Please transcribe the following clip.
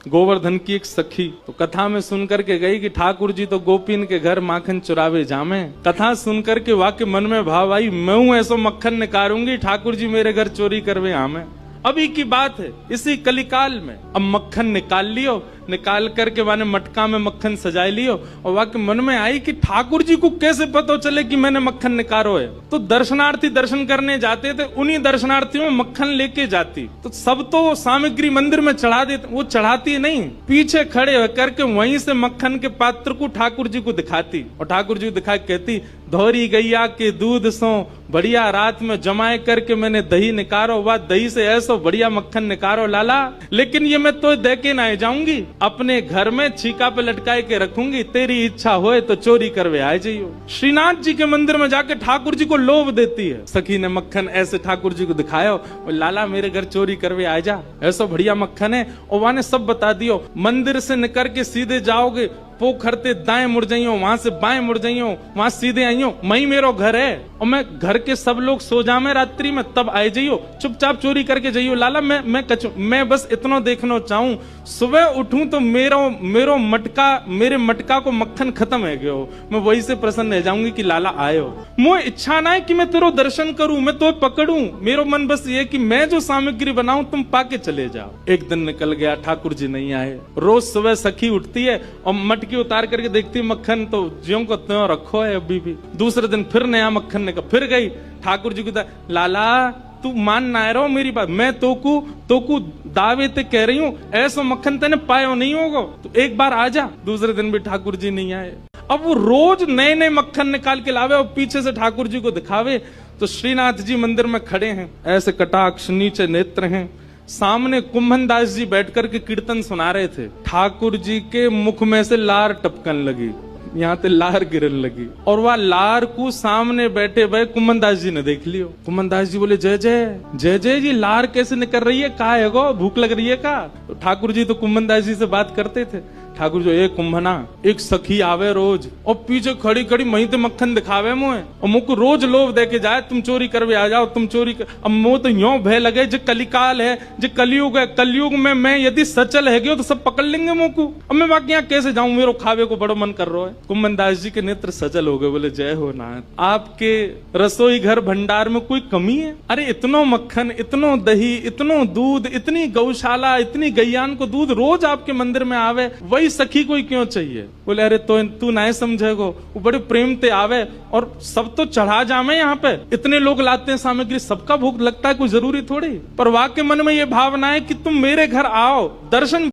गोवर्धन की एक सखी तो कथा में सुन करके गई कि ठाकुर जी तो गोपीन के घर माखन चुरावे जामे। कथा सुन करके वाक्य मन में भाव आई, मैं हूं ऐसो मक्खन निकारूंगी, ठाकुर जी मेरे घर चोरी करवे आमे। अभी की बात है, इसी कलिकाल में अब मक्खन निकाल लियो, निकाल करके माने मटका में मक्खन सजाए लियो, और वाक्य मन में आई कि ठाकुर जी को कैसे पता चले कि मैंने मक्खन निकालो है। तो दर्शनार्थी दर्शन करने जाते थे, उन्हीं दर्शनार्थियों में मक्खन लेके जाती। तो सब तो सामग्री मंदिर में चढ़ा देते, वो चढ़ाती नहीं, पीछे खड़े होकर के वहीं से मक्खन के पात्र को ठाकुर जी को दिखाती, और ठाकुर जी को दिखा कहती, धोरी गैया के दूध सो बढ़िया रात में जमाए करके मैंने दही निकारो, वह दही से ऐसो बढ़िया मक्खन निकारो लाला, लेकिन ये मैं तो दे के ना जाऊंगी, अपने घर में छीका पे लटकाए के रखूंगी, तेरी इच्छा होए तो चोरी करवे आ जाइयो। श्रीनाथ जी के मंदिर में जाके ठाकुर जी को लोभ देती है। सखी ने मक्खन ऐसे ठाकुर जी को दिखाया, और लाला मेरे घर चोरी करवे आ जा, ऐसा बढ़िया मक्खन है। और वहां ने सब बता दियो, मंदिर से निकल के सीधे जाओगे, पोखरते दाएं मुड़ जाइयो, वहां से बाएं मुड़ जाइयो, वहां सीधे आइयो, मई मेरो घर है, और मैं घर के सब लोग सो जामे रात्रि में, तब आए जाइयो, चुपचाप चोरी करके जाइयो। लाला मैं बस इतना देखना चाहूं, सुबह उठूं तो मेरो मटका, मेरे मटका को मक्खन खत्म है गयो, मैं वही से प्रसन्न रह जाऊंगी कि लाला आयो। मुझे इच्छा ना है कि मैं तेरो दर्शन करूं, मैं तो पकड़ूं, मेरो मन बस ये कि मैं जो सामग्री बनाऊं तुम पाके चले जाओ। एक दिन निकल गया, ठाकुर जी नहीं आए। रोज सुबह सखी उठती है और मटकी उतार करके देखती मक्खन तो ज्यों को त्यों रखो है अभी भी। दूसरे दिन फिर नया मक्खन निकल, फिर गई ठाकुर जी को, लाला तू मान ना रहो मेरी बात, मैं तोकू दावे ते कह रही हूँ, ऐसा मक्खन तेने पायो नहीं होगा, तो एक बार आ जा। दूसरे दिन भी ठाकुर जी नहीं आए। अब वो रोज नए नए मक्खन निकाल के लावे और पीछे से ठाकुर जी को दिखावे। तो श्रीनाथ जी मंदिर में खड़े हैं, ऐसे कटाक्ष नीचे नेत्र हैं, सामने कुंभन दास जी बैठकर के कीर्तन सुना रहे थे। ठाकुर जी के मुख में से लार टपकन लगी, यहाँ ते लार गिरन लगी, और वह लार को सामने बैठे भाई कुंभन दास जी ने देख लियो। कुंभन दास जी बोले, जय जय जय जय जी, लार कैसे निकल रही है, कहा है गो, भूख लग रही है का? तो ठाकुर जी तो कुंभन दास जी से बात करते थे। ठाकुर जो, एक कुंभना, एक सखी आवे रोज और पीछे खड़ी खड़ी मही ते मक्खन दिखावे मुझे, और मुझको रोज लोभ दे के जाए, तुम चोरी करवे आ जाओ, तुम चोरी कर। अब मुझे तो यो भय लगे, जो कलिकाल है, जो कलयुग है, कलयुग में मैं यदि सचल है गयो तो सब पकड़ लेंगे मुझको, अब मैं बाकी यहाँ कैसे जाऊं, मेरे खावे को बड़ो मन कर रहा है। कुंभन दास जी के नेत्र सजल हो गए, बोले, जय हो नाथ, आपके रसोई घर भंडार में कोई कमी है? अरे इतनो मक्खन, इतनो दही, इतनो दूध, इतनी गौशाला, इतनी गैयान को दूध रोज आपके मंदिर में आवे, वही सखी कोई क्यों चाहिए? बोले, अरे तो तू नहीं समझेगो, वो बड़े प्रेम ते आवे और सब तो चढ़ा जामे, यहाँ पे इतने लोग लाते हैं सामग्री, सबका भूख लगता है, कोई जरूरी थोड़ी। पर वाक्य मन में ये भावना है कि तुम मेरे घर आओ, दर्शन